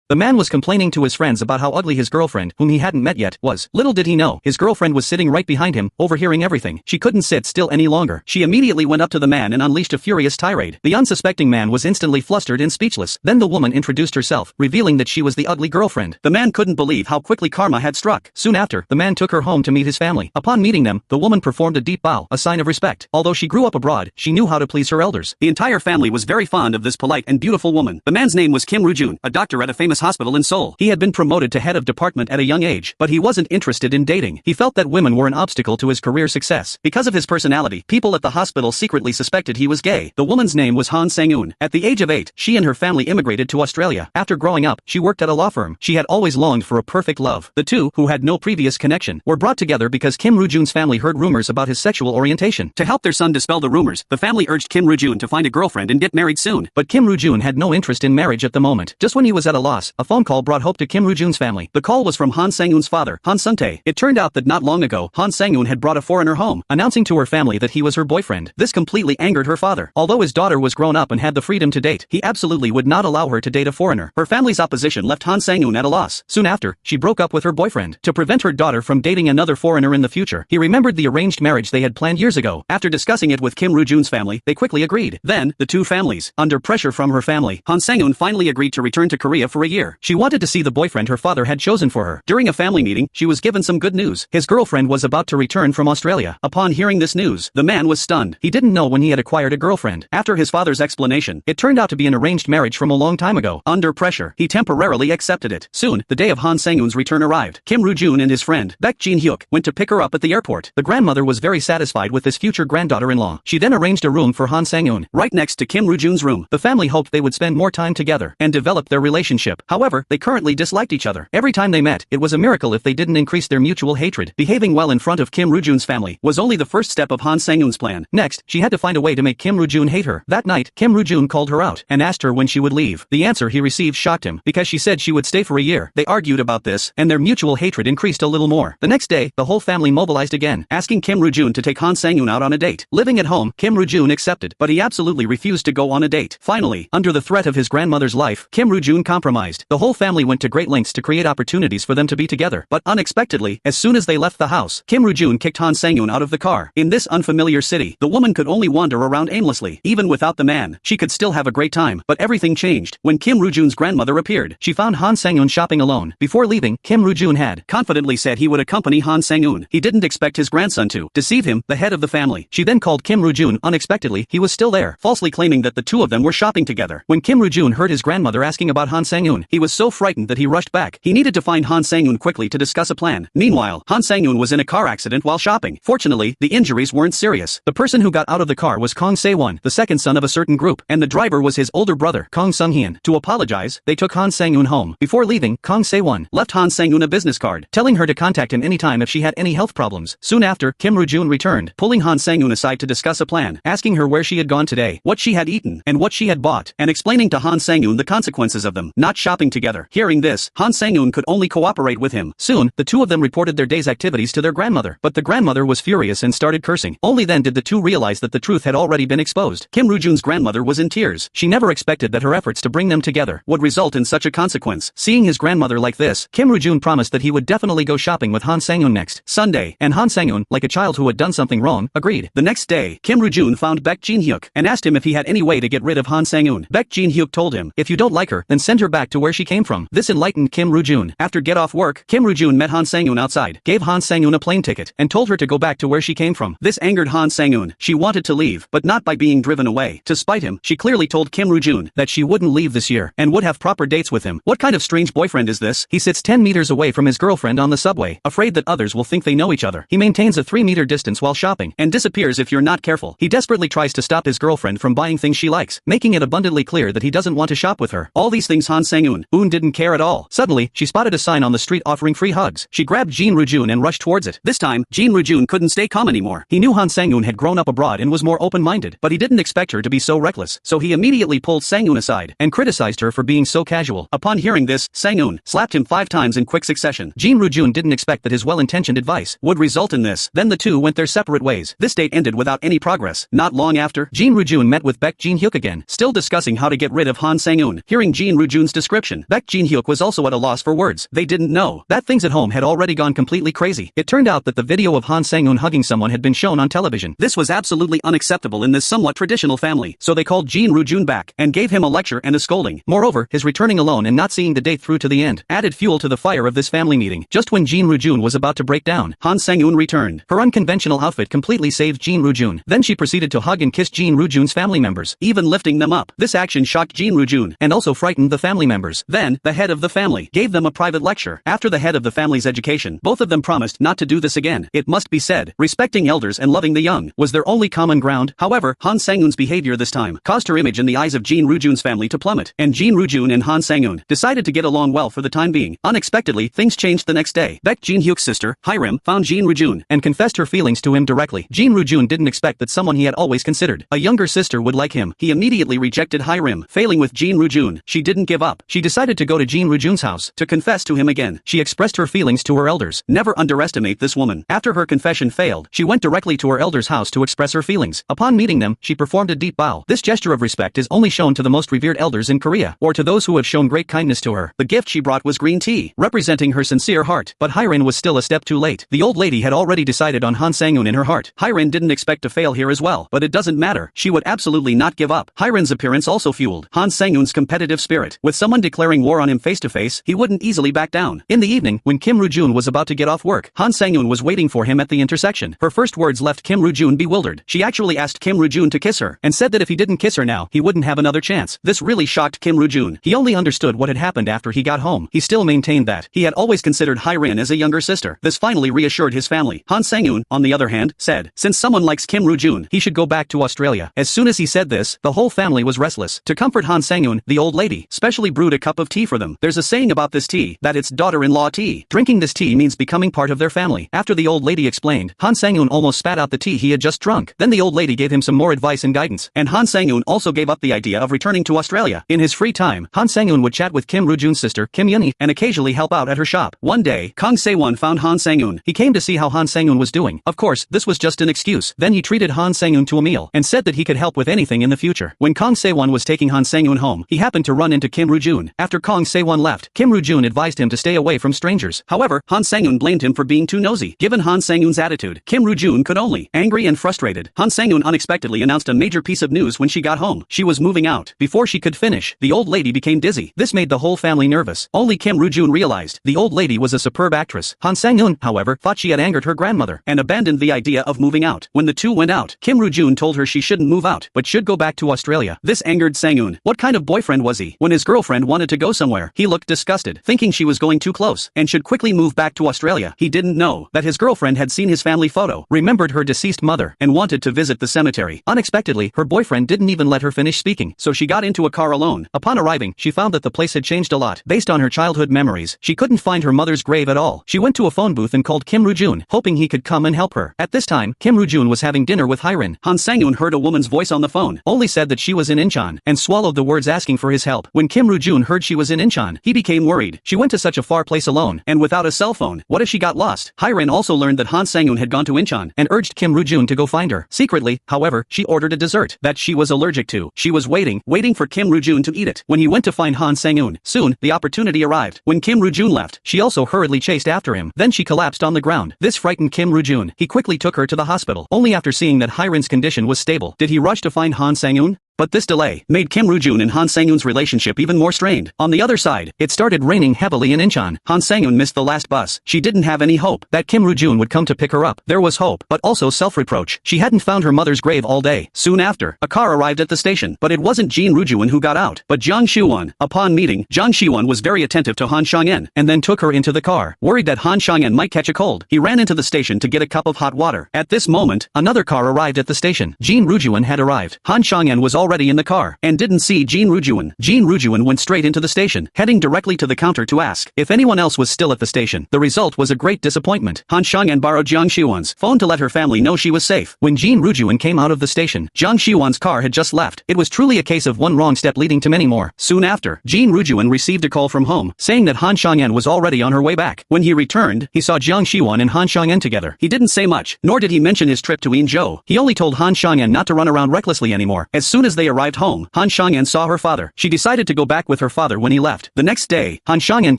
The man was complaining to his friends about how ugly his girlfriend, whom he hadn't met yet, was. Little did he know, his girlfriend was sitting right behind him, overhearing everything. She couldn't sit still any longer. She immediately went up to the man and unleashed a furious tirade. The unsuspecting man was instantly flustered and speechless. Then the woman introduced herself, revealing that she was the ugly girlfriend. The man couldn't believe how quickly karma had struck. Soon after, the man took her home to meet his family. Upon meeting them, the woman performed a deep bow, a sign of respect. Although she grew up abroad, she knew how to please her elders. The entire family was very fond of this polite and beautiful woman. The man's name was Kim Roo-jun, a doctor at a famous hospital in Seoul. He had been promoted to head of department at a young age, but he wasn't interested in dating. He felt that women were an obstacle to his career success. Because of his personality, people at the hospital secretly suspected he was gay. The woman's name was Han Sang-eun. At the age of 8, she and her family immigrated to Australia. After growing up, she worked at a law firm. She had always longed for a perfect love. The two, who had no previous connection, were brought together because Kim Roo-jun's family heard rumors about his sexual orientation. To help their son dispel the rumors, the family urged Kim Roo-jun to find a girlfriend and get married soon. But Kim Roo-jun had no interest in marriage at the moment. Just when he was at a loss, a phone call brought hope to Kim Roo-jun's family. The call was from Han Sang-eun's father, Han Sung-tae. It turned out that not long ago, Han Sang-eun had brought a foreigner home, announcing to her family that he was her boyfriend. This completely angered her father. Although his daughter was grown up and had the freedom to date, he absolutely would not allow her to date a foreigner. Her family's opposition left Han Sang-eun at a loss. Soon after, she broke up with her boyfriend. To prevent her daughter from dating another foreigner in the future, he remembered the arranged marriage they had planned years ago. After discussing it with Kim Roo-jun's family, they quickly agreed. Then, the two families, under pressure from her family, Han Sang-eun finally agreed to return to Korea for a year. She wanted to see the boyfriend her father had chosen for her. During a family meeting, she was given some good news. His girlfriend was about to return from Australia. Upon hearing this news, the man was stunned. He didn't know when he had acquired a girlfriend. After his father's explanation, it turned out to be an arranged marriage from a long time ago. Under pressure, he temporarily accepted it. Soon, the day of Han Sang-eun's return arrived. Kim Roo-jun and his friend, Baek Jin-hyuk, went to pick her up at the airport. The grandmother was very satisfied with this future granddaughter-in-law. She then arranged a room for Han Sang-eun, right next to Kim Roo-jun's room. The family hoped they would spend more time together and develop their relationship. However, they currently disliked each other. Every time they met, it was a miracle if they didn't increase their mutual hatred. Behaving well in front of Kim Roo-jun's family was only the first step of Han Sang-eun's plan. Next, she had to find a way to make Kim Roo-jun hate her. That night, Kim Roo-jun called her out and asked her when she would leave. The answer he received shocked him, because she said she would stay for a year. They argued about this, and their mutual hatred increased a little more. The next day, the whole family mobilized again, asking Kim Roo-jun to take Han Sang-eun out on a date. Living at home, Kim Roo-jun accepted, but he absolutely refused to go on a date. Finally, under the threat of his grandmother's life, Kim Roo-jun compromised. The whole family went to great lengths to create opportunities for them to be together. But unexpectedly, as soon as they left the house, Kim Roo-jun kicked Han Sang-eun out of the car. In this unfamiliar city, the woman could only wander around aimlessly. Even without the man, she could still have a great time. But everything changed when Kim Roo-jun's grandmother appeared. She found Han Sang-eun shopping alone. Before leaving, Kim Roo-jun had confidently said he would accompany Han Sang-eun. He didn't expect his grandson to deceive him, the head of the family. She then called Kim Roo-jun. Unexpectedly, he was still there, falsely claiming that the two of them were shopping together. When Kim Roo-jun heard his grandmother asking about Han Sang-eun, he was so frightened that he rushed back. He needed to find Han Sang-eun quickly to discuss a plan. Meanwhile, Han Sang-eun was in a car accident while shopping. Fortunately, the injuries weren't serious. The person who got out of the car was Kong Se-won, the second son of a certain group, and the driver was his older brother, Kong Sung-hyun. To apologize, they took Han Sang-eun home. Before leaving, Kong Se-won left Han Sang-eun a business card, telling her to contact him anytime if she had any health problems. Soon after, Kim Roo-jun returned, pulling Han Sang-eun aside to discuss a plan, asking her where she had gone today, what she had eaten, and what she had bought, and explaining to Han Sang-eun the consequences of them not shopping together. Hearing this, Han Sang-eun could only cooperate with him. Soon, the two of them reported their day's activities to their grandmother, but the grandmother was furious and started cursing. Only then did the two realize that the truth had already been exposed. Kim Roo-jun's grandmother was in tears. She never expected that her efforts to bring them together would result in such a consequence. Seeing his grandmother like this, Kim Roo-jun promised that he would definitely go shopping with Han Sang-eun next Sunday, and Han Sang-eun, like a child who had done something wrong, agreed. The next day, Kim Roo-jun found Baek Jin-hyuk and asked him if he had any way to get rid of Han Sang-eun. Baek Jin-hyuk told him, if you don't like her, then send her back to where she came from. This enlightened Kim Roo-jun. After get off work, Kim Roo-jun met Han Sang-eun outside, gave Han Sang-eun a plane ticket, and told her to go back to where she came from. This angered Han Sang-eun. She wanted to leave, but not by being driven away. To spite him, she clearly told Kim Roo-jun that she wouldn't leave this year and would have proper dates with him. What kind of strange boyfriend is this? He sits 10 meters away from his girlfriend on the subway, afraid that others will think they know each other. He maintains a 3-meter distance while shopping and disappears if you're not careful. He desperately tries to stop his girlfriend from buying things she likes, making it abundantly clear that he doesn't want to shop with her. All these things Han Sang-eun didn't care at all. Suddenly, she spotted a sign on the street offering free hugs. She grabbed Jin Roo-jun and rushed towards it. This time, Jin Roo-jun couldn't stay calm anymore. He knew Han Sang-eun had grown up abroad and was more open-minded, but he didn't expect her to be so reckless, so he immediately pulled Sang-eun aside and criticized her for being so casual. Upon hearing this, Sang-eun slapped him 5 times in quick succession. Jin Roo-jun didn't expect that his well-intentioned advice would result in this. Then the two went their separate ways. This date ended without any progress. Not long after, Jin Roo-jun met with Baek Jin-hyuk again, still discussing how to get rid of Han Sang-eun. Hearing Jin Roo-jun's description description. Baek Jin-hyuk was also at a loss for words. They didn't know that things at home had already gone completely crazy. It turned out that the video of Han Sang-eun hugging someone had been shown on television. This was absolutely unacceptable in this somewhat traditional family, so they called Jin Roo-jun back and gave him a lecture and a scolding. Moreover, his returning alone and not seeing the date through to the end added fuel to the fire of this family meeting. Just when Jin Roo-jun was about to break down, Han Sang-eun returned. Her unconventional outfit completely saved Jin Roo-jun. Then she proceeded to hug and kiss Jin Roo-jun's family members, even lifting them up. This action shocked Jin Roo-jun and also frightened the family members. Then, the head of the family gave them a private lecture. After the head of the family's education, both of them promised not to do this again. It must be said, respecting elders and loving the young was their only common ground. However, Han Sang-eun's behavior this time caused her image in the eyes of Jin Roo-jun's family to plummet, and Jin Roo-jun and Han Sang-eun decided to get along well for the time being. Unexpectedly, things changed the next day. Baek Jin-hyuk's sister, Hyrim, found Jin Roo-jun and confessed her feelings to him directly. Jin Roo-jun didn't expect that someone he had always considered a younger sister would like him. He immediately rejected Hyrim. Failing with Jin Roo-jun, she didn't give up. She decided to go to Jin Roo-jun's house to confess to him again. She expressed her feelings to her elders. Never underestimate this woman. After her confession failed, she went directly to her elders' house to express her feelings. Upon meeting them, she performed a deep bow. This gesture of respect is only shown to the most revered elders in Korea, or to those who have shown great kindness to her. The gift she brought was green tea, representing her sincere heart. But Hyrin was still a step too late. The old lady had already decided on Han Sang-eun in her heart. Hyrin didn't expect to fail here as well, but it doesn't matter. She would absolutely not give up. Hyrin's appearance also fueled Han Sang-eun's competitive spirit. With someone declaring war on him face to face, he wouldn't easily back down. In the evening, when Kim Roo-jun was about to get off work, Han Sang-eun was waiting for him at the intersection. Her first words left Kim Roo-jun bewildered. She actually asked Kim Roo-jun to kiss her, and said that if he didn't kiss her now, he wouldn't have another chance. This really shocked Kim Roo-jun. He only understood what had happened after he got home. He still maintained that he had always considered Hyrin as a younger sister. This finally reassured his family. Han Sang-eun, on the other hand, said, since someone likes Kim Roo-jun, he should go back to Australia. As soon as he said this, the whole family was restless. To comfort Han Sang-eun, the old lady specially brewed a cup of tea for them. There's a saying about this tea, that it's daughter-in-law tea. Drinking this tea means becoming part of their family. After the old lady explained, Han Sang-eun almost spat out the tea he had just drunk. Then the old lady gave him some more advice and guidance, and Han Sang-eun also gave up the idea of returning to Australia. In his free time, Han Sang-eun would chat with Kim Roo-jun's sister, Kim Yeon-hee, and occasionally help out at her shop. One day, Kang Se-won found Han Sang-eun. He came to see how Han Sang-eun was doing. Of course, this was just an excuse. Then he treated Han Sang-eun to a meal, and said that he could help with anything in the future. When Kang Se-won was taking Han Sang-eun home, he happened to run into Kim Roo-jun. After Kang Se-won left, Kim Roo-jun advised him to stay away from strangers. However, Han Sang-eun blamed him for being too nosy. Given Han Sang-eun's attitude, Kim Roo-jun could only angry and frustrated. Han Sang-eun unexpectedly announced a major piece of news when she got home. She was moving out. Before she could finish, the old lady became dizzy. This made the whole family nervous. Only Kim Roo-jun realized the old lady was a superb actress. Han Sang-eun, however, thought she had angered her grandmother and abandoned the idea of moving out. When the two went out, Kim Roo-jun told her she shouldn't move out, but should go back to Australia. This angered Sang-eun. What kind of boyfriend was he? When his girlfriend wanted to go somewhere, he looked disgusted, thinking she was going too close, and should quickly move back to Australia. He didn't know that his girlfriend had seen his family photo, remembered her deceased mother, and wanted to visit the cemetery. Unexpectedly, her boyfriend didn't even let her finish speaking, so she got into a car alone. Upon arriving, she found that the place had changed a lot. Based on her childhood memories, she couldn't find her mother's grave at all. She went to a phone booth and called Kim Roo-jun, hoping he could come and help her. At this time, Kim Roo-jun was having dinner with Hyrin. Han Sang-eun heard a woman's voice on the phone, only said that she was in Incheon, and swallowed the words asking for his help. When Kim Roo-jun heard she was in Incheon, he became worried. She went to such a far place alone, and without a cell phone. What if she got lost? Hyrin also learned that Han Sang-eun had gone to Incheon, and urged Kim Roo-jun to go find her. Secretly, however, she ordered a dessert that she was allergic to. She was waiting for Kim Roo-jun to eat it. When he went to find Han Sang-eun, soon, the opportunity arrived. When Kim Roo-jun left, she also hurriedly chased after him. Then she collapsed on the ground. This frightened Kim Roo-jun. He quickly took her to the hospital. Only after seeing that Hyrin's condition was stable, did he rush to find Han Sang-eun. But this delay made Kim Roo-jun and Han Sang-eun's relationship even more strained. On the other side, it started raining heavily in Incheon. Han Sang-eun missed the last bus. She didn't have any hope that Kim Roo-jun would come to pick her up. There was hope, but also self-reproach. She hadn't found her mother's grave all day. Soon after, a car arrived at the station, but it wasn't Jin Roo-jun who got out, but Jang Shi-won. Upon meeting, Jang Shi-won was very attentive to Han Sang-eun, and then took her into the car. Worried that Han Sang-eun might catch a cold, he ran into the station to get a cup of hot water. At this moment, another car arrived at the station. Jin Roo-jun had arrived. Han Sang-eun was already in the car, and didn't see Jin Roo-jun. Jin Roo-jun went straight into the station, heading directly to the counter to ask if anyone else was still at the station. The result was a great disappointment. Han Sang-eun borrowed Jang Shi-won's phone to let her family know she was safe. When Jin Roo-jun came out of the station, Jang Shi-won's car had just left. It was truly a case of one wrong step leading to many more. Soon after, Jin Roo-jun received a call from home, saying that Han Sang-eun was already on her way back. When he returned, he saw Jang Shi-won and Han Sang-eun together. He didn't say much, nor did he mention his trip to Inzhou. He only told Han Sang-eun not to run around recklessly anymore. As soon as they arrived home, Han Xiangyan saw her father. She decided to go back with her father when he left. The next day, Han Xiangyan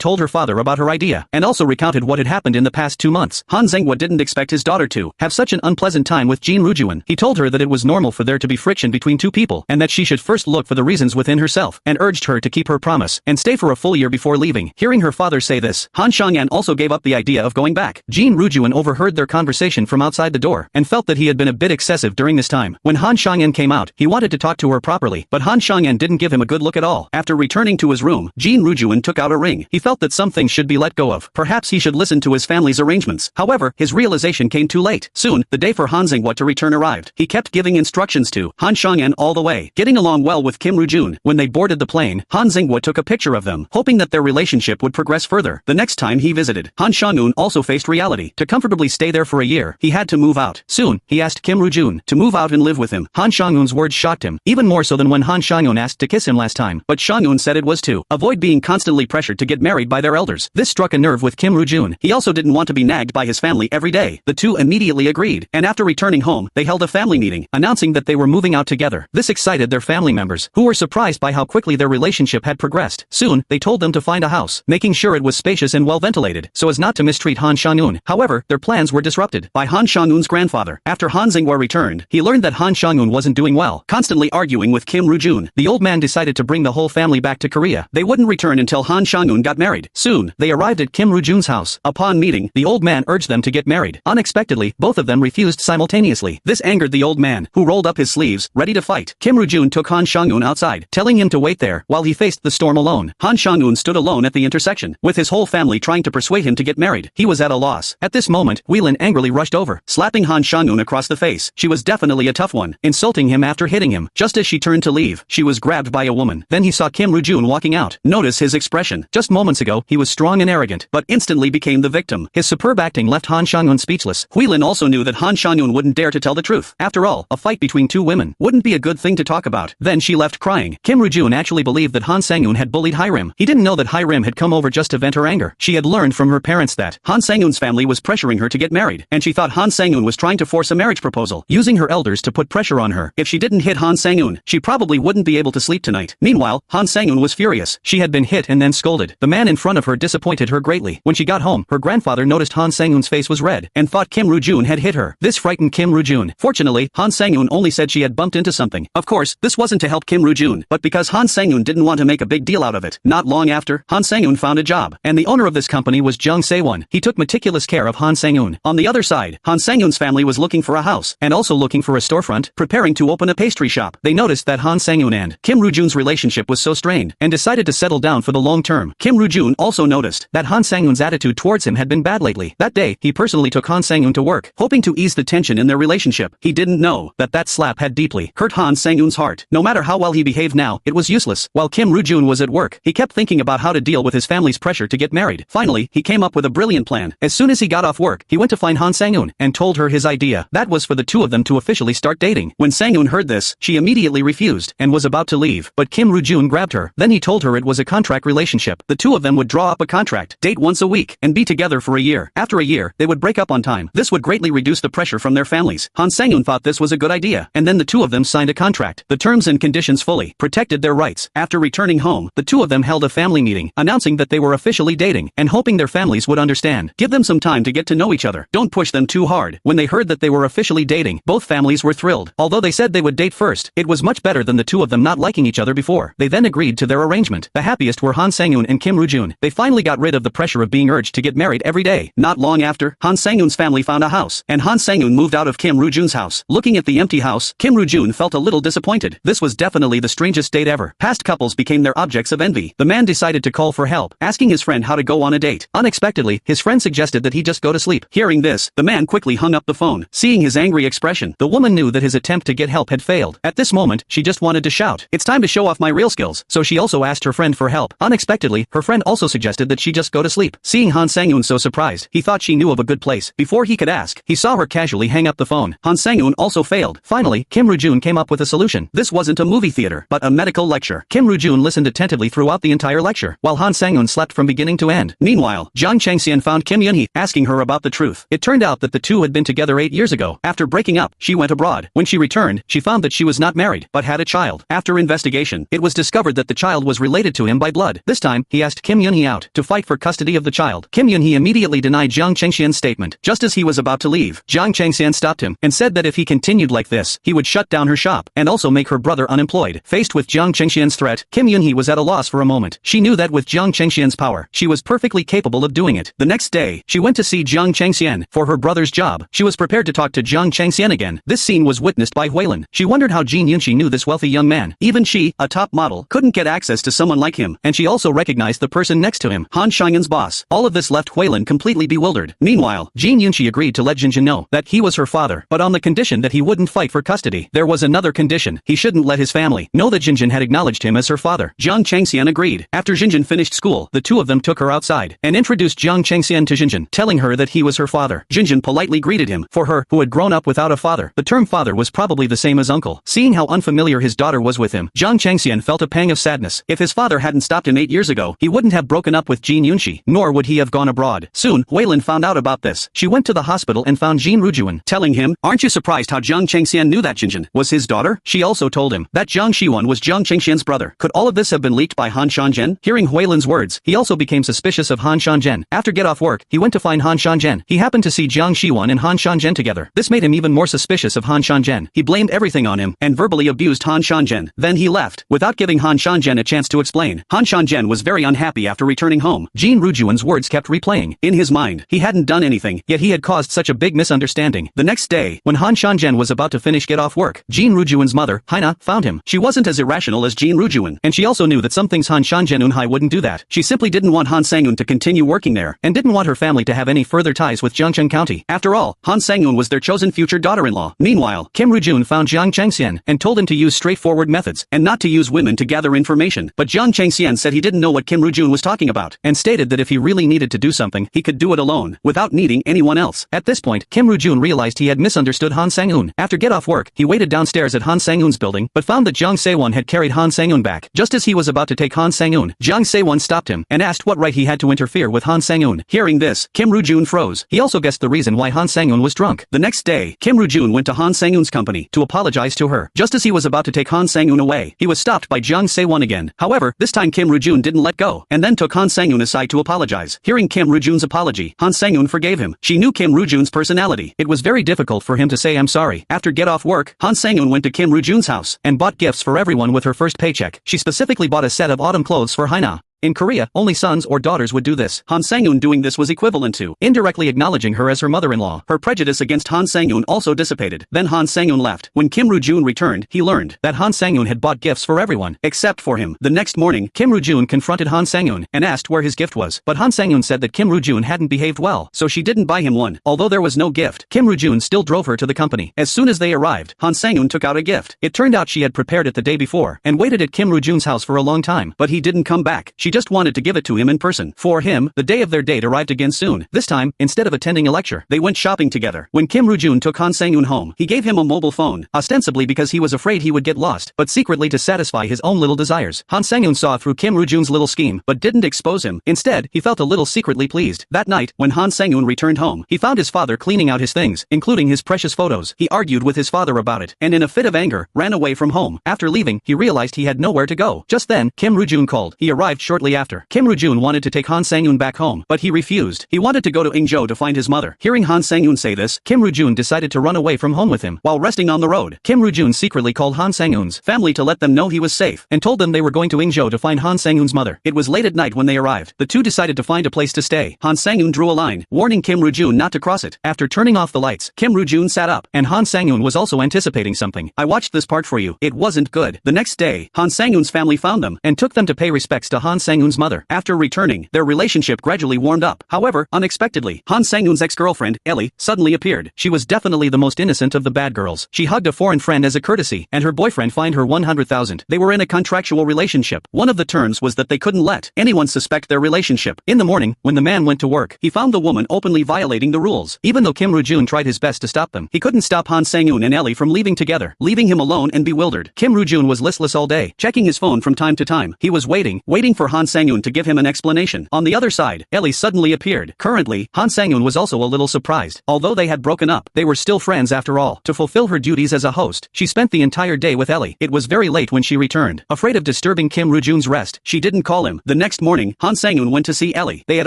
told her father about her idea, and also recounted what had happened in the past 2 months. Han Zhenghua didn't expect his daughter to have such an unpleasant time with Jin Rujuan. He told her that it was normal for there to be friction between two people, and that she should first look for the reasons within herself, and urged her to keep her promise, and stay for a full year before leaving. Hearing her father say this, Han Xiangyan also gave up the idea of going back. Jin Rujuan overheard their conversation from outside the door, and felt that he had been a bit excessive during this time. When Han Xiangyan came out, he wanted to talk to her properly, but Han Xiangyan didn't give him a good look at all. After returning to his room, Jin Rujuan took out a ring. He felt that some things should be let go of. Perhaps he should listen to his family's arrangements. However, his realization came too late. Soon, the day for Han Zhenghua to return arrived. He kept giving instructions to Han Xiangyan all the way, getting along well with Kim Rujun. When they boarded the plane, Han Zhenghua took a picture of them, hoping that their relationship would progress further. The next time he visited, Han Xiangyan also faced reality. To comfortably stay there for a year, he had to move out. Soon, he asked Kim Rujun to move out and live with him. Han Xiangyan's words shocked him, even more so than when Han Xiangyan asked to kiss him last time. But Xiangyan said it was to avoid being constantly pressured to get married by their elders. This struck a nerve with Kim Rujun. He also didn't want to be nagged by his family every day. The two immediately agreed, and after returning home, they held a family meeting, announcing that they were moving out together. This excited their family members, who were surprised by how quickly their relationship had progressed. Soon, they told them to find a house, making sure it was spacious and well ventilated, so as not to mistreat Han Xiangyan. However, their plans were disrupted by Han Xiangyan's grandfather. After Han Zhenghua returned, he learned that Han Xiangyan wasn't doing well, constantly arguing with Kim Rujun. The old man decided to bring the whole family back to Korea. They wouldn't return until Han Xiangyan got married. Soon, they arrived at Kim Rujun's house. Upon meeting, the old man urged them to get married. Unexpectedly, both of them refused simultaneously. This angered the old man, who rolled up his sleeves, ready to fight. Kim Rujun took Han Xiangyan outside, telling him to wait there while he faced the storm alone. Han Xiangyan stood alone at the intersection, with his whole family trying to persuade him to get married. He was at a loss. At this moment, Huilin angrily rushed over, slapping Han Xiangyan across the face. She was definitely a tough one, insulting him after hitting him. Just as she turned to leave, she was grabbed by a woman. Then he saw Kim Rujun walking out. Notice his expression. Just moments ago, he was strong and arrogant, but instantly became the victim. His superb acting left Han Xiangyan speechless. Huilin also knew that Han Xiangyan wouldn't dare to tell the truth. After all, a fight between two women wouldn't be a good thing to talk about. Then she left crying. Kim Rujun actually believed that Han Xiangyan had bullied Hiram. He didn't know that Hiram had come over just to vent her anger. She had learned from her parents that Han Xiangyan's family was pressuring her to get married, and she thought Han Xiangyan was trying to force a marriage proposal, using her elders to put pressure on her. If she didn't hit Han Xiangyan, she probably wouldn't be able to sleep tonight. Meanwhile, Han Xiangyan was furious. She had been hit and then scolded. The man in front of her disappointed her greatly. When she got home, her grandfather noticed Han Xiangyan's face was red, and thought Kim Rujun had hit her. This frightened Kim Rujun. Fortunately, Han Xiangyan only said she had bumped into something. Of course, this wasn't to help Kim Rujun, but because Han Xiangyan didn't want to make a big deal out of it. Not long after, Han Xiangyan found a job, and the owner of this company was Jung Se-won. He took meticulous care of Han Xiangyan. On the other side, Han Xiangyan's family was looking for a house, and also looking for a storefront, preparing to open a pastry shop. They noticed that Han Xiangyan and Kim Rujun's relationship was so strained, and decided to settle down for the long term. Kim Rujun also noticed that Han Xiangyan's attitude towards him had been bad lately. That day, he personally took Han Xiangyan to work, hoping to ease the tension in their relationship. He didn't know that that slap had deeply hurt Han Xiangyan's heart. No matter how well he behaved now, it was useless. While Kim Rujun was at work, he kept thinking about how to deal with his family's pressure to get married. Finally, he came up with a brilliant plan. As soon as he got off work, he went to find Han Xiangyan and told her his idea. That was for the two of them to officially start dating. When Xiangyan heard this, she immediately refused and was about to leave, but Kim Rujun grabbed her. Then he told her it was a contract relationship. The two of them would draw up a contract, date once a week, and be together for a year. After a year, they would break up on time. This would greatly reduce the pressure from their families. Han Xiangyan thought this was a good idea, and then the two of them signed a contract. The terms and conditions fully protected their rights. After returning home, the two of them held a family meeting, announcing that they were officially dating, and hoping their families would understand. Give them some time to get to know each other. Don't push them too hard. When they heard that they were officially dating, both families were thrilled. Although they said they would date first, it was much better than the two of them not liking each other before. They then agreed to their arrangement. The happiest were Han Xiangyan and Kim Rujun. They finally got rid of the pressure of being urged to get married every day. Not long after, Han Xiangyan's family found a house, and Han Xiangyan moved out of Kim Rujun's house. Looking at the empty house, Kim Rujun felt a little disappointed. This was definitely the strangest date ever. Past couples became their objects of envy. The man decided to call for help, asking his friend how to go on a date. Unexpectedly, his friend suggested that he just go to sleep. Hearing this, the man quickly hung up the phone. Seeing his angry expression, the woman knew that his attempt to get help had failed. At this moment, she just wanted to shout, "It's time to show off my real skills." So she also asked her friend for help. Unexpectedly, her friend also suggested that she just go to sleep. Seeing Han Xiangyan so surprised, he thought she knew of a good place. Before he could ask, he saw her casually hang up the phone. Han Xiangyan also failed. Finally, Kim Rujun came up with a solution. This wasn't a movie theater, but a medical lecture. Kim Rujun listened attentively throughout the entire lecture, while Han Xiangyan slept from beginning to end. Meanwhile, Jiang Changxian found Kim Yunhee, asking her about the truth. It turned out that the two had been together 8 years ago. After breaking up, she went abroad. When she returned, she found that she was not married. married, but had a child. After investigation, it was discovered that the child was related to him by blood. This time, he asked Kim Yun-hee out to fight for custody of the child. Kim Yun-hee immediately denied Jiang Chengxian's statement. Just as he was about to leave, Jiang Chengxian stopped him and said that if he continued like this, he would shut down her shop and also make her brother unemployed. Faced with Jiang Chengxian's threat, Kim Yun-hee was at a loss for a moment. She knew that with Jiang Chengxian's power, she was perfectly capable of doing it. The next day, she went to see Jiang Chengxian for her brother's job. She was prepared to talk to Jiang Chengxian again. This scene was witnessed by Huilin. She wondered how Jin Yunxi knew this wealthy young man. Even she, a top model, couldn't get access to someone like him, and she also recognized the person next to him, Han Xiangyun's boss. All of this left Huilin completely bewildered. Meanwhile, Jin Yunxi agreed to let Jinjin know that he was her father, but on the condition that he wouldn't fight for custody. There was another condition: he shouldn't let his family know that Jinjin had acknowledged him as her father. Jiang Chengxian agreed. After Jinjin finished school, the two of them took her outside and introduced Jiang Chengxian to Jinjin, telling her that he was her father. Jinjin politely greeted him. For her, who had grown up without a father, the term father was probably the same as uncle. Seeing how unfamiliar his daughter was with him, Jiang Chengxian felt a pang of sadness. If his father hadn't stopped him 8 years ago, he wouldn't have broken up with Jin Yunxi, nor would he have gone abroad. Soon, Huilin found out about this. She went to the hospital and found Jin Rujuan, telling him, "Aren't you surprised how Jiang Chengxian knew that Jinjin was his daughter?" She also told him that Jiang Shiwan was Jiang Chengxian's brother. Could all of this have been leaked by Han Xianzhen? Hearing Huilin's words, he also became suspicious of Han Xianzhen. After get off work, he went to find Han Xianzhen. He happened to see Jiang Shiwan and Han Xianzhen together. This made him even more suspicious of Han Xianzhen. He blamed everything on him and verbally abused Han Xianzhen. Then he left, without giving Han Xianzhen a chance to explain. Han Xianzhen was very unhappy after returning home. Jin Rujuan's words kept replaying. In his mind, he hadn't done anything, yet he had caused such a big misunderstanding. The next day, when Han Xianzhen was about to finish get off work, Jin Rujuan's mother, Haina, found him. She wasn't as irrational as Jin Rujuan, and she also knew that some things Han Xianzhen Unhai wouldn't do that. She simply didn't want Han Sangun to continue working there, and didn't want her family to have any further ties with Jiangcheng County. After all, Han Sangun was their chosen future daughter-in-law. Meanwhile, Kim Rujun found Jiang Chengxian and told him to use straightforward methods and not to use women to gather information. But Jiang Chengxian said he didn't know what Kim Rujun was talking about, and stated that if he really needed to do something, he could do it alone, without needing anyone else. At this point, Kim Rujun realized he had misunderstood Han Sang-un. After get off work, he waited downstairs at Han Sang-un's building, but found that Jiang Se-won had carried Han Sang-un back. Just as he was about to take Han Sang-un, Jiang Se-won stopped him and asked what right he had to interfere with Han Sang-un. Hearing this, Kim Rujun froze. He also guessed the reason why Han Sang-un was drunk. The next day, Kim Rujun went to Han Sang-un's company to apologize to her. Just as he was about to take Han Sang-un away, he was stopped by Jiang Se-won again. However, this time Kim Rujun didn't let go, and then took Han Sang-un aside to apologize. Hearing Kim Rujun's apology, Han Sang-un forgave him. She knew Kim Rujun's personality. It was very difficult for him to say I'm sorry. After get off work, Han Sang-un went to Kim Rujun's house and bought gifts for everyone with her first paycheck. She specifically bought a set of autumn clothes for Haina. In Korea, only sons or daughters would do this. Han Sang-un doing this was equivalent to indirectly acknowledging her as her mother-in-law. Her prejudice against Han Sang-un also dissipated. Then Han Sang-un left. When Kim Rujun returned, he learned that Han Sang-un had bought gifts for everyone, except for him. The next morning, Kim Rujun confronted Han Sang-un and asked where his gift was. But Han Sang-un said that Kim Rujun hadn't behaved well, so she didn't buy him one. Although there was no gift, Kim Rujun still drove her to the company. As soon as they arrived, Han Sang-un took out a gift. It turned out she had prepared it the day before and waited at Kim Rujun's house for a long time, but he didn't come back. She just wanted to give it to him in person. For him, the day of their date arrived again soon. This time, instead of attending a lecture, they went shopping together. When Kim Rujun took Han Sang-un home, he gave him a mobile phone, ostensibly because he was afraid he would get lost, but secretly to satisfy his own little desires. Han Sang-un saw through Kim Rujun's little scheme, but didn't expose him. Instead, he felt a little secretly pleased. That night, when Han Sang-un returned home, he found his father cleaning out his things, including his precious photos. He argued with his father about it, and in a fit of anger, ran away from home. After leaving, he realized he had nowhere to go. Just then, Kim Rujun called. He arrived shortly after. Kim Rujun wanted to take Han Sang-un back home, but he refused. He wanted to go to Ingzhou to find his mother. Hearing Han Sang-un say this, Kim Rujun decided to run away from home with him. While resting on the road, Kim Rujun secretly called Han Sang-un's family to let them know he was safe, and told them they were going to Ingzhou to find Han Sang-un's mother. It was late at night when they arrived. The two decided to find a place to stay. Han Sang-un drew a line, warning Kim Rujun not to cross it. After turning off the lights, Kim Rujun sat up, and Han Sang-un was also anticipating something. I watched this part for you. It wasn't good. The next day, Han Sang-un's family found them, and took them to pay respects to Han Sang-un's mother. After returning, their relationship gradually warmed up. However, unexpectedly, Han Sang-un's ex-girlfriend, Ellie, suddenly appeared. She was definitely the most innocent of the bad girls. She hugged a foreign friend as a courtesy, and her boyfriend fined her 100,000. They were in a contractual relationship. One of the terms was that they couldn't let anyone suspect their relationship. In the morning, when the man went to work, he found the woman openly violating the rules. Even though Kim Rujun tried his best to stop them, he couldn't stop Han Sang-un and Ellie from leaving together, leaving him alone and bewildered. Kim Rujun was listless all day, checking his phone from time to time. He was waiting for Han Han Sang-eun to give him an explanation. On the other side, Ellie suddenly appeared. Currently, Han Sang-eun was also a little surprised. Although they had broken up, they were still friends after all. To fulfill her duties as a host, she spent the entire day with Ellie. It was very late when she returned. Afraid of disturbing Kim Ru-jun's rest, she didn't call him. The next morning, Han Sang-eun went to see Ellie. They had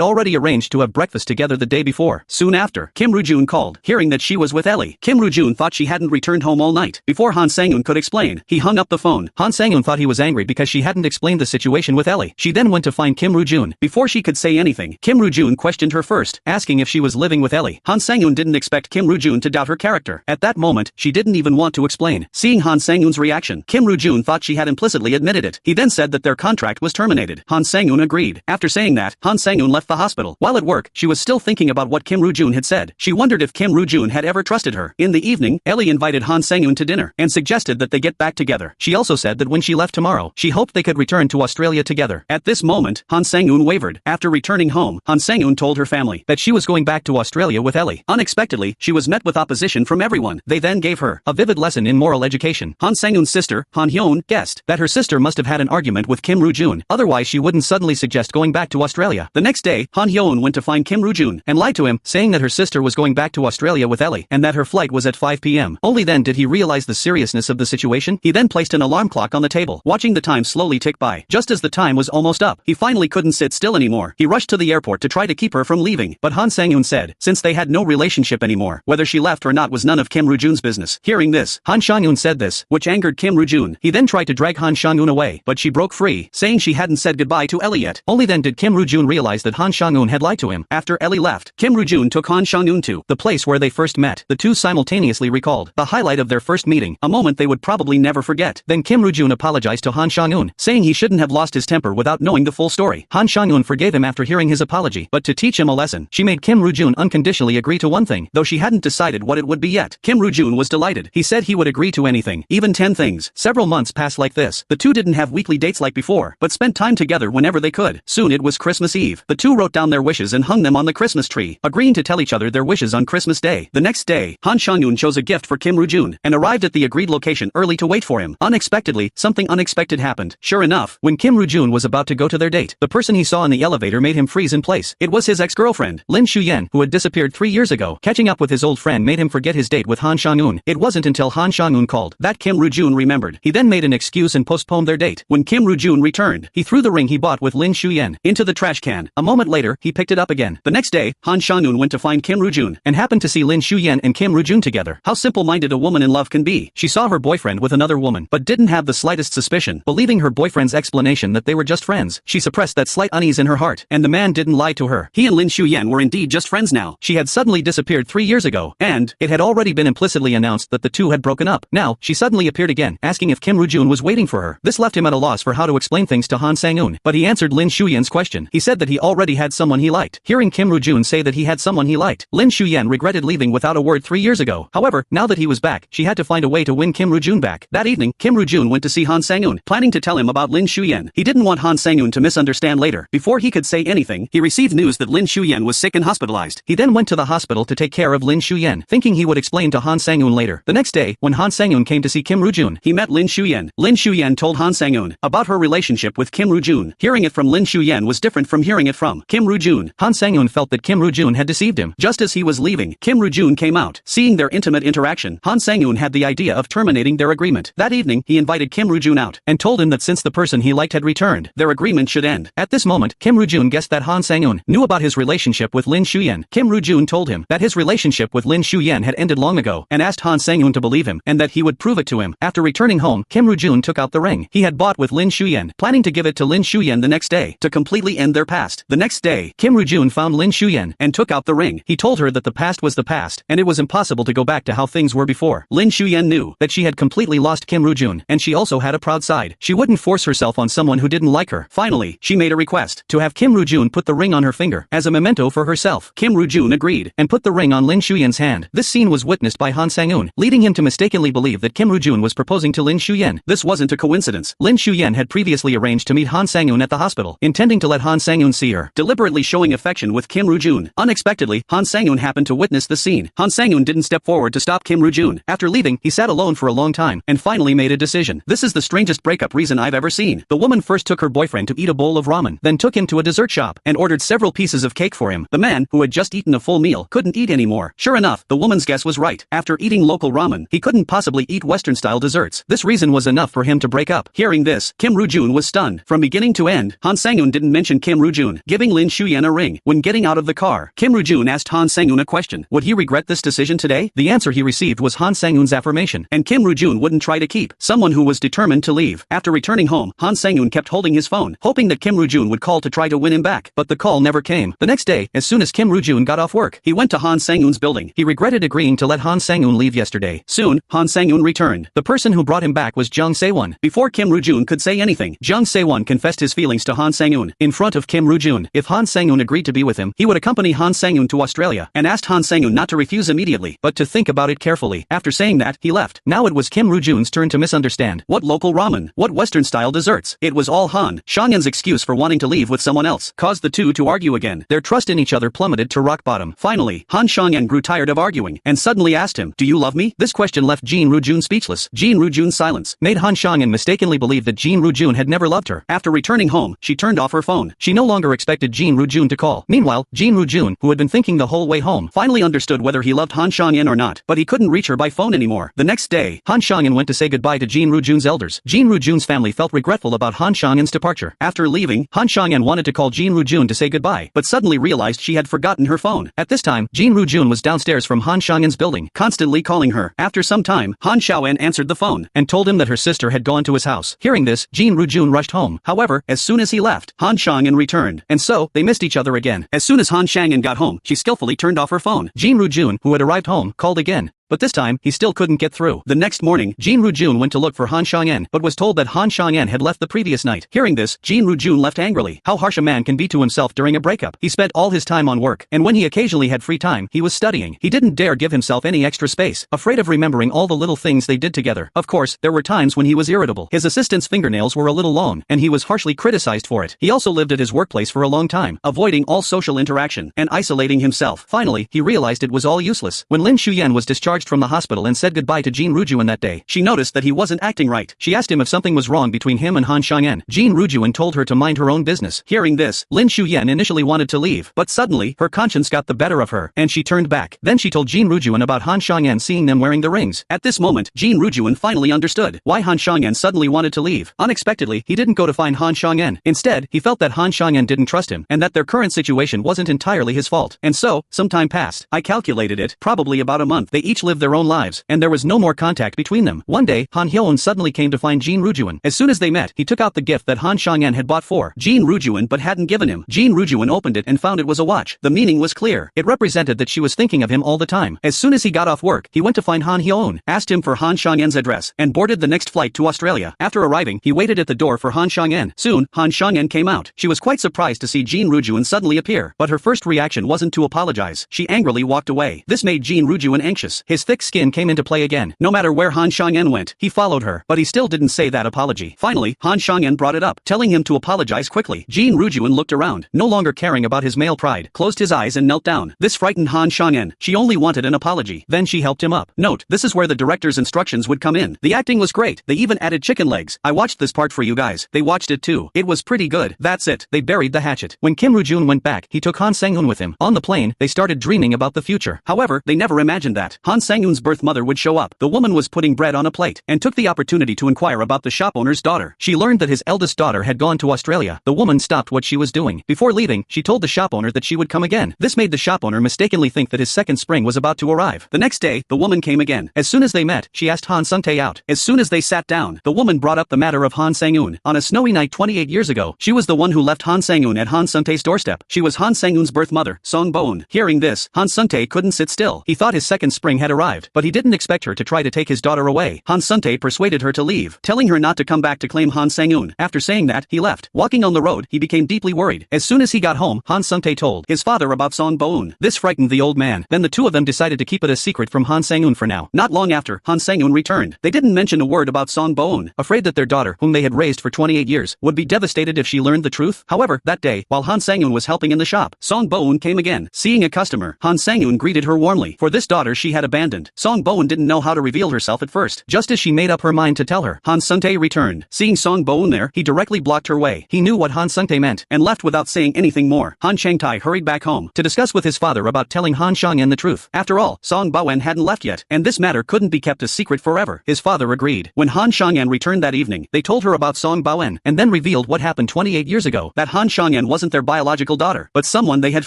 already arranged to have breakfast together the day before. Soon after, Kim Ru-jun called, hearing that she was with Ellie. Kim Ru-jun thought she hadn't returned home all night. Before Han Sang-eun could explain, he hung up the phone. Han Sang-eun thought he was angry because she hadn't explained the situation with Ellie. She then went to find Kim Ru-jun. Before she could say anything, Kim Ru-jun questioned her first, asking if she was living with Ellie. Han Sang-eun didn't expect Kim Ru-jun to doubt her character. At that moment, she didn't even want to explain. Seeing Han Sang-eun's reaction, Kim Ru-jun thought she had implicitly admitted it. He then said that their contract was terminated. Han Sang-eun agreed. After saying that, Han Sang-eun left the hospital. While at work, she was still thinking about what Kim Ru-jun had said. She wondered if Kim Ru-jun had ever trusted her. In the evening, Ellie invited Han Sang-eun to dinner and suggested that they get back together. She also said that when she left tomorrow, she hoped they could return to Australia together. At this moment, Han Sang-eun wavered. After returning home, Han Sang-eun told her family that she was going back to Australia with Ellie. Unexpectedly, she was met with opposition from everyone. They then gave her a vivid lesson in moral education. Han Sang-eun's sister, Han Hyeon, guessed that her sister must have had an argument with Kim Ru-jun, otherwise she wouldn't suddenly suggest going back to Australia. The next day, Han Hyeon went to find Kim Ru-jun and lied to him, saying that her sister was going back to Australia with Ellie and that her flight was at 5 p.m. Only then did he realize the seriousness of the situation. He then placed an alarm clock on the table, watching the time slowly tick by. Just as the time was almost up, he finally couldn't sit still anymore. He rushed to the airport to try to keep her from leaving, but Han Sang-eun said, since they had no relationship anymore, whether she left or not was none of Kim Ru-jun's business. Hearing this, Han Sang-eun said this, which angered Kim Ru-jun. He then tried to drag Han Sang-eun away, but she broke free, saying she hadn't said goodbye to Ellie yet. Only then did Kim Ru-jun realize that Han Sang-eun had lied to him. After Ellie left, Kim Ru-jun took Han Sang-eun to the place where they first met. The two simultaneously recalled the highlight of their first meeting, a moment they would probably never forget. Then Kim Ru-jun apologized to Han Sang-eun, saying he shouldn't have lost his temper without knowing the full story. Han Sang-eun forgave him after hearing his apology, but to teach him a lesson, she made Kim Ru-jun unconditionally agree to one thing, though she hadn't decided what it would be yet. Kim Ru-jun was delighted. He said he would agree to anything, even 10 things. Several months passed like this. The two didn't have weekly dates like before, but spent time together whenever they could. Soon it was Christmas Eve. The two wrote down their wishes and hung them on the Christmas tree, agreeing to tell each other their wishes on Christmas Day. The next day, Han Sang-eun chose a gift for Kim Ru-jun and arrived at the agreed location early to wait for him. Unexpectedly, something unexpected happened. Sure enough, when Kim Ru-jun was about to go to their date, the person he saw in the elevator made him freeze in place. It was his ex-girlfriend, Lin Shuyen, who had disappeared 3 years ago. Catching up with his old friend made him forget his date with Han Sang-eun. It wasn't until Han Sang-eun called that Kim Ru-jun remembered. He then made an excuse and postponed their date. When Kim Ru-jun returned, he threw the ring he bought with Lin Shuyen into the trash can. A moment later, he picked it up again. The next day, Han Sang-eun went to find Kim Ru-jun and happened to see Lin Shuyen and Kim Ru-jun together. How simple-minded a woman in love can be. She saw her boyfriend with another woman, but didn't have the slightest suspicion. Believing her boyfriend's explanation that they were just friends, she suppressed that slight unease in her heart, and the man didn't lie to her. He and Lin Shuyen were indeed just friends now. She had suddenly disappeared 3 years ago, and it had already been implicitly announced that the two had broken up. Now, she suddenly appeared again, asking if Kim Ru-jun was waiting for her. This left him at a loss for how to explain things to Han Sang-eun, but he answered Lin Shuyen's question. He said that he already had someone he liked. Hearing Kim Ru-jun say that he had someone he liked, Lin Shuyen regretted leaving without a word 3 years ago. However, now that he was back, she had to find a way to win Kim Ru-jun back. That evening, Kim Ru-jun went to see Han Sang-eun, planning to tell him about Lin Shuyen. He didn't want Han Sang-eun to misunderstand later. Before he could say anything, he received news that Lin Shuyen was sick and hospitalized. He then went to the hospital to take care of Lin Shuyen, thinking he would explain to Han Sang-eun later. The next day, when Han Sang-eun came to see Kim Ru-jun, he met Lin Shuyen. Lin Shuyen told Han Sang-eun about her relationship with Kim Ru-jun. Hearing it from Lin Shuyen was different from hearing it from Kim Ru-jun. Han Sang-eun felt that Kim Ru-jun had deceived him. Just as he was leaving, Kim Ru-jun came out. Seeing their intimate interaction, Han Sang-eun had the idea of terminating their agreement. That evening, he invited Kim Ru-jun out and told him that since the person he liked had returned, their agreement should end. At this moment, Kim Ru-jun guessed that Han Sang-eun knew about his relationship with Lin Shuyen. Kim Ru-jun told him that his relationship with Lin Shuyen had ended long ago and asked Han Sang-eun to believe him and that he would prove it to him. After returning home, Kim Ru-jun took out the ring he had bought with Lin Shuyen, planning to give it to Lin Shuyen the next day to completely end their past. The next day, Kim Ru-jun found Lin Shuyen and took out the ring. He told her that the past was the past and it was impossible to go back to how things were before. Lin Shuyen knew that she had completely lost Kim Ru-jun and she also had a proud side. She wouldn't force herself on someone who didn't like her. Finally, she made a request to have Kim Ru-jun put the ring on her finger as a memento for herself. Kim Ru-jun agreed and put the ring on Lin Shuyen's hand. This scene was witnessed by Han Sang-eun, leading him to mistakenly believe that Kim Ru-jun was proposing to Lin Shuyen. This wasn't a coincidence. Lin Shuyen had previously arranged to meet Han Sang-eun at the hospital, intending to let Han Sang-eun see her, deliberately showing affection with Kim Ru-jun. Unexpectedly, Han Sang-eun happened to witness the scene. Han Sang-eun didn't step forward to stop Kim Ru-jun. After leaving, he sat alone for a long time and finally made a decision. This is the strangest breakup reason I've ever seen. The woman first took her boyfriend girlfriend to eat a bowl of ramen, then took him to a dessert shop and ordered several pieces of cake for him. The man, who had just eaten a full meal, couldn't eat anymore. Sure enough, the woman's guess was right. After eating local ramen, he couldn't possibly eat Western-style desserts. This reason was enough for him to break up. Hearing this, Kim Roo-jun was stunned. From beginning to end, Han Sang-eun didn't mention Kim Roo-jun giving Lin Shuyan a ring. When getting out of the car, Kim Roo-jun asked Han Sang-eun a question. Would he regret this decision today? The answer he received was Han Sang-eun's affirmation, and Kim Roo-jun wouldn't try to keep someone who was determined to leave. After returning home, Han Sang-eun kept holding his phone, hoping that Kim Roo-jun would call to try to win him back, but the call never came. The next day, as soon as Kim Roo-jun got off work, he went to Han Sang-eun's building. He regretted agreeing to let Han Sang-eun leave yesterday. Soon, Han Sang-eun returned. The person who brought him back was Jung Se-won. Before Kim Roo-jun could say anything, Jung Se-won confessed his feelings to Han Sang-eun in front of Kim Roo-jun. If Han Sang-eun agreed to be with him, he would accompany Han Sang-eun to Australia, and asked Han Sang-eun not to refuse immediately, but to think about it carefully. After saying that, he left. Now it was Kim Roo-jun's turn to misunderstand. What local ramen? What Western-style desserts? It was all Han Sang-eun's excuse for wanting to leave with someone else caused the two to argue again. Their trust in each other plummeted to rock bottom. Finally, Han Sang-eun grew tired of arguing and suddenly asked him, "Do you love me?" This question left Jin Roo-jun speechless. Jin Roo-jun's silence made Han Sang-eun mistakenly believe that Jin Roo-jun had never loved her. After returning home, she turned off her phone. She no longer expected Jin Roo-jun to call. Meanwhile, Jin Roo-jun, who had been thinking the whole way home, finally understood whether he loved Han Sang-eun or not, but he couldn't reach her by phone anymore. The next day, Han Sang-eun went to say goodbye to Jin Roo-jun's elders. Jin Roo-jun's family felt regretful about Han Sang-eun's departure. After leaving, Han Sang-eun wanted to call Jin Roo-jun to say goodbye, but suddenly realized she had forgotten her phone. At this time, Jin Roo-jun was downstairs from Han Sang-eun's building, constantly calling her. After some time, Han Xiaoen answered the phone and told him that her sister had gone to his house. Hearing this, Jin Roo-jun rushed home. However, as soon as he left, Han Sang-eun returned, and so, they missed each other again. As soon as Han Sang-eun got home, she skillfully turned off her phone. Jin Roo-jun, who had arrived home, called again. But this time, he still couldn't get through. The next morning, Jin Roo-jun went to look for Han Sang-eun, but was told that Han Sang-eun had left the previous night. Hearing this, Jin Roo-jun left angrily. How harsh a man can be to himself during a breakup. He spent all his time on work, and when he occasionally had free time, he was studying. He didn't dare give himself any extra space, afraid of remembering all the little things they did together. Of course, there were times when he was irritable. His assistant's fingernails were a little long, and he was harshly criticized for it. He also lived at his workplace for a long time, avoiding all social interaction and isolating himself. Finally, he realized it was all useless. When Lin Shuyan was discharged from the hospital and said goodbye to Jin Roo-jun that day, she noticed that he wasn't acting right. She asked him if something was wrong between him and Han Sang-eun. Jin Roo-jun told her to mind her own business. Hearing this, Lin Shuyan initially wanted to leave, but suddenly, her conscience got the better of her, and she turned back. Then she told Jin Roo-jun about Han Sang-eun seeing them wearing the rings. At this moment, Jin Roo-jun finally understood why Han Sang-eun suddenly wanted to leave. Unexpectedly, he didn't go to find Han Sang-eun. Instead, he felt that Han Sang-eun didn't trust him, and that their current situation wasn't entirely his fault. And so, some time passed. I calculated it, probably about a month. They each lived their own lives, and there was no more contact between them. One day, Han Hyo-eun suddenly came to find Jin Roo-jun. As soon as they met, he took out the gift that Han Sang-eun had bought for Jin Roo-jun but hadn't given him. Jin Roo-jun opened it and found it was a watch. The meaning was clear. It represented that she was thinking of him all the time. As soon as he got off work, he went to find Han Hyo-eun, asked him for Han Sang-eun's address, and boarded the next flight to Australia. After arriving, he waited at the door for Han Sang-eun. Soon, Han Sang-eun came out. She was quite surprised to see Jin Roo-jun suddenly appear, but her first reaction wasn't to apologize. She angrily walked away. This made Jin Roo-jun anxious. His thick skin came into play again. No matter where Han Sang-eun went, he followed her, but he still didn't say that apology. Finally, Han Sang-eun brought it up, telling him to apologize quickly. Jin Roo-jun looked around, no longer caring about his male pride, closed his eyes and knelt down. This frightened Han Sang-eun. She only wanted an apology. Then she helped him up. Note, this is where the director's instructions would come in. The acting was great. They even added chicken legs. I watched this part for you guys. They watched it too. It was pretty good. That's it. They buried the hatchet. When Kim Roo-jun went back, he took Han Sang-eun with him. On the plane, they started dreaming about the future. However, they never imagined that Han Sang-eun's birth mother would show up. The woman was putting bread on a plate, and took the opportunity to inquire about the shop owner's daughter. She learned that his eldest daughter had gone to Australia. The woman stopped what she was doing. Before leaving, she told the shop owner that she would come again. This made the shop owner mistakenly think that his second spring was about to arrive. The next day, the woman came again. As soon as they met, she asked Han Sung-tae out. As soon as they sat down, the woman brought up the matter of Han Sang-eun. On a snowy night 28 years ago, she was the one who left Han Sang-eun at Han Sung-tae's doorstep. She was Han Sang-eun's birth mother, Song Bo-eun. Hearing this, Han Sung-tae couldn't sit still. He thought his second spring had arrived, but he didn't expect her to try to take his daughter away. Han Sung-tae persuaded her to leave, telling her not to come back to claim Han Sang-eun. After saying that, he left. Walking on the road, he became deeply worried. As soon as he got home, Han Sung-tae told his father about Song Bo-eun. This frightened the old man. Then the two of them decided to keep it a secret from Han Sang-eun for now. Not long after, Han Sang-eun returned. They didn't mention a word about Song Bo-eun, afraid that their daughter, whom they had raised for 28 years, would be devastated if she learned the truth. However, that day, while Han Sang-eun was helping in the shop, Song Bo-eun came again. Seeing a customer, Han Sang-eun greeted her warmly. For this daughter she had abandoned abandoned. Song Bowen didn't know how to reveal herself at first. Just as she made up her mind to tell her, Han Sung-tae returned. Seeing Song Bowen there, he directly blocked her way. He knew what Han Sung-tae meant, and left without saying anything more. Han Chang-tae hurried back home to discuss with his father about telling Han Xiangyan the truth. After all, Song Bowen hadn't left yet, and this matter couldn't be kept a secret forever. His father agreed. When Han Xiangyan returned that evening, they told her about Song Bowen, and then revealed what happened 28 years ago, that Han Xiangyan wasn't their biological daughter, but someone they had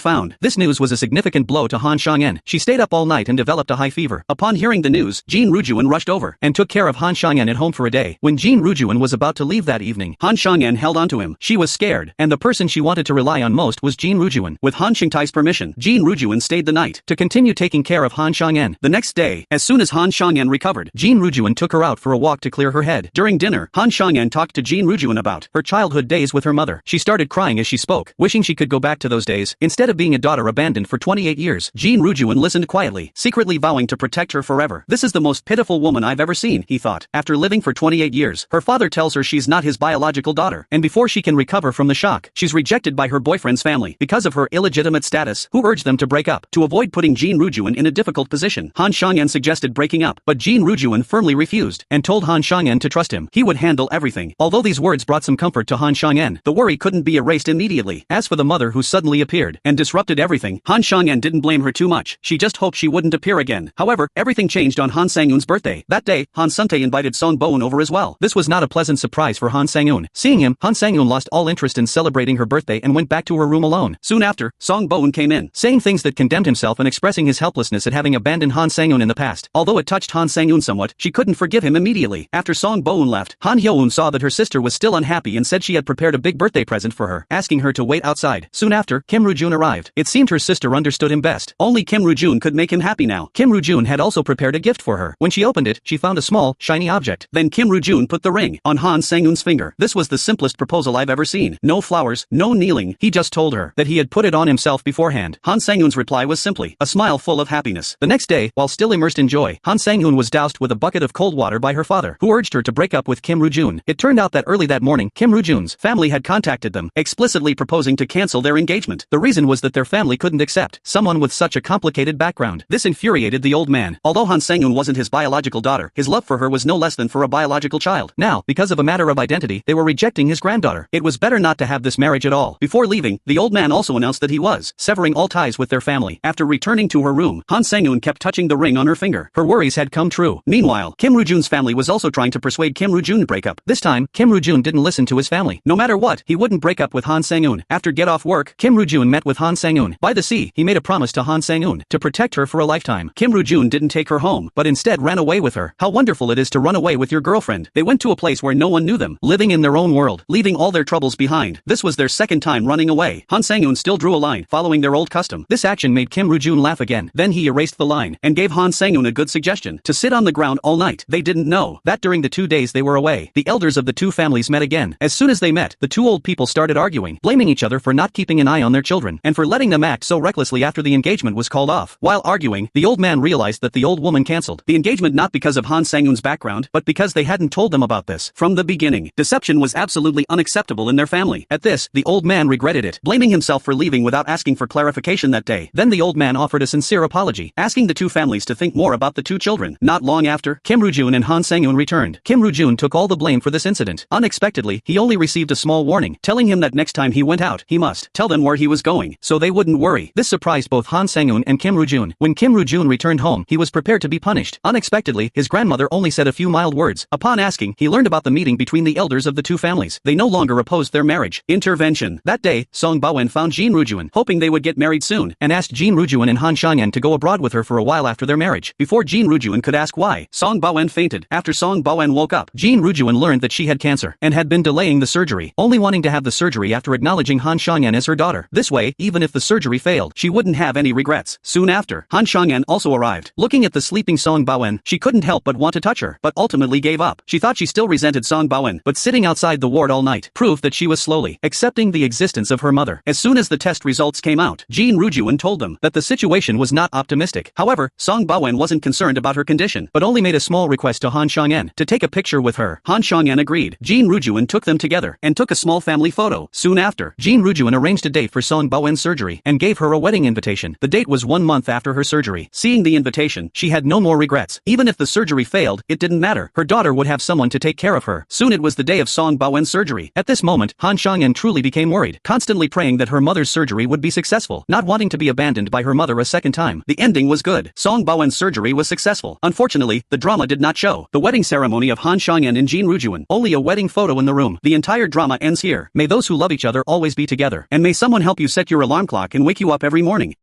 found. This news was a significant blow to Han Xiangyan. She stayed up all night and developed a high fever. Upon hearing the news, Jin Rujuan rushed over and took care of Han Xiangyan at home for a day. When Jin Rujuan was about to leave that evening, Han Xiangyan held onto him. She was scared, and the person she wanted to rely on most was Jin Rujuan. With Han Chang-tae's permission, Jin Rujuan stayed the night to continue taking care of Han Xiangyan. The next day, as soon as Han Xiangyan recovered, Jin Rujuan took her out for a walk to clear her head. During dinner, Han Xiangyan talked to Jin Rujuan about her childhood days with her mother. She started crying as she spoke, wishing she could go back to those days, instead of being a daughter abandoned for 28 years. Jin Rujuan listened quietly, secretly vowing to protect her forever. This is the most pitiful woman I've ever seen, he thought. After living for 28 years, her father tells her she's not his biological daughter, and before she can recover from the shock, she's rejected by her boyfriend's family because of her illegitimate status, who urged them to break up. To avoid putting Jin Rujuan in a difficult position, Han Xiangyan suggested breaking up, but Jin Rujuan firmly refused, and told Han Xiangyan to trust him. He would handle everything. Although these words brought some comfort to Han Xiangyan, the worry couldn't be erased immediately. As for the mother who suddenly appeared and disrupted everything, Han Xiangyan didn't blame her too much. She just hoped she wouldn't appear again. However, everything changed on Han Sang-eun's birthday. That day, Han Sung-tae invited Song Bowen over as well. This was not a pleasant surprise for Han Sang-eun. Seeing him, Han Sang-eun lost all interest in celebrating her birthday and went back to her room alone. Soon after, Song Bowen came in, saying things that condemned himself and expressing his helplessness at having abandoned Han Sang-eun in the past. Although it touched Han Sang-eun somewhat, she couldn't forgive him immediately. After Song Bowen left, Han Hyo-eun saw that her sister was still unhappy and said she had prepared a big birthday present for her, asking her to wait outside. Soon after, Kim Ru-jun arrived. It seemed her sister understood him best. Only Kim Ru-jun could make him happy now. Kim Ru-jun had also prepared a gift for her. When she opened it, she found a small, shiny object. Then Kim Ru-jun put the ring on Han Sang-eun's finger. This was the simplest proposal I've ever seen. No flowers, no kneeling. He just told her that he had put it on himself beforehand. Han Sang-eun's reply was simply a smile full of happiness. The next day, while still immersed in joy, Han Sang-eun was doused with a bucket of cold water by her father, who urged her to break up with Kim Ru-jun. It turned out that early that morning, Kim Ru-jun's family had contacted them, explicitly proposing to cancel their engagement. The reason was that their family couldn't accept someone with such a complicated background. This infuriated the old man. Although Han Sang-eun wasn't his biological daughter, his love for her was no less than for a biological child. Now, because of a matter of identity, they were rejecting his granddaughter. It was better not to have this marriage at all. Before leaving, the old man also announced that he was severing all ties with their family. After returning to her room, Han Sang-eun kept touching the ring on her finger. Her worries had come true. Meanwhile, Kim Ru-jun's family was also trying to persuade Kim Ru-jun to break up. This time, Kim Ru-jun didn't listen to his family. No matter what, he wouldn't break up with Han Sang-eun. After get off work, Kim Ru-jun met with Han Sang-eun. By the sea, he made a promise to Han Sang-eun to protect her for a lifetime. Kim Ru-jun didn't take her home, but instead ran away with her. How wonderful it is to run away with your girlfriend. They went to a place where no one knew them, living in their own world, leaving all their troubles behind. This was their second time running away. Han Sang-eun still drew a line, following their old custom. This action made Kim Ru-jun laugh again. Then he erased the line, and gave Han Sang-eun a good suggestion, to sit on the ground all night. They didn't know that during the 2 days they were away, the elders of the two families met again. As soon as they met, the two old people started arguing, blaming each other for not keeping an eye on their children, and for letting them act so recklessly after the engagement was called off. While arguing, the old man realized that the old woman cancelled the engagement not because of Han Sang-eun's background, but because they hadn't told them about this from the beginning. Deception was absolutely unacceptable in their family. At this, the old man regretted it, blaming himself for leaving without asking for clarification that day. Then the old man offered a sincere apology, asking the two families to think more about the two children. Not long after, Kim Ru-jun and Han Sang-eun returned. Kim Ru-jun took all the blame for this incident. Unexpectedly, he only received a small warning, telling him that next time he went out, he must tell them where he was going, so they wouldn't worry. This surprised both Han Sang-eun and Kim Ru-jun. When Kim Ru-jun returned home, he was prepared to be punished. Unexpectedly, his grandmother only said a few mild words. Upon asking, he learned about the meeting between the elders of the two families. They no longer opposed their marriage. Intervention. That day, Song Bowen found Jin Ru-jun, hoping they would get married soon, and asked Jin Ru-jun and Han Xiangyan to go abroad with her for a while after their marriage. Before Jin Ru-jun could ask why, Song Bowen fainted. After Song Bowen woke up, Jin Ru-jun learned that she had cancer, and had been delaying the surgery, only wanting to have the surgery after acknowledging Han Xiangyan as her daughter. This way, even if the surgery failed, she wouldn't have any regrets. Soon after, Han Xiangyan also arrived. Looking at the sleeping Song Bowen, she couldn't help but want to touch her, but ultimately gave up. She thought she still resented Song Bowen, but sitting outside the ward all night proved that she was slowly accepting the existence of her mother. As soon as the test results came out, Jin Ru-jun told them that the situation was not optimistic. However, Song Bowen wasn't concerned about her condition, but only made a small request to Han Xiangyan to take a picture with her. Han Xiangyan agreed. Jin Ru-jun took them together and took a small family photo. Soon after, Jin Ru-jun arranged a date for Song Bowen's surgery and gave her a wedding invitation. The date was 1 month after her surgery. Seeing the invitation, she had no more regrets. Even if the surgery failed, it didn't matter. Her daughter would have someone to take care of her. Soon it was the day of Song Baowen's surgery. At this moment, Han Xiangyan truly became worried, constantly praying that her mother's surgery would be successful, not wanting to be abandoned by her mother a second time. The ending was good. Song Baowen's surgery was successful. Unfortunately, the drama did not show the wedding ceremony of Han Xiangyan and Jin Rujuan. Only a wedding photo in the room. The entire drama ends here. May those who love each other always be together, and may someone help you set your alarm clock and wake you up every morning.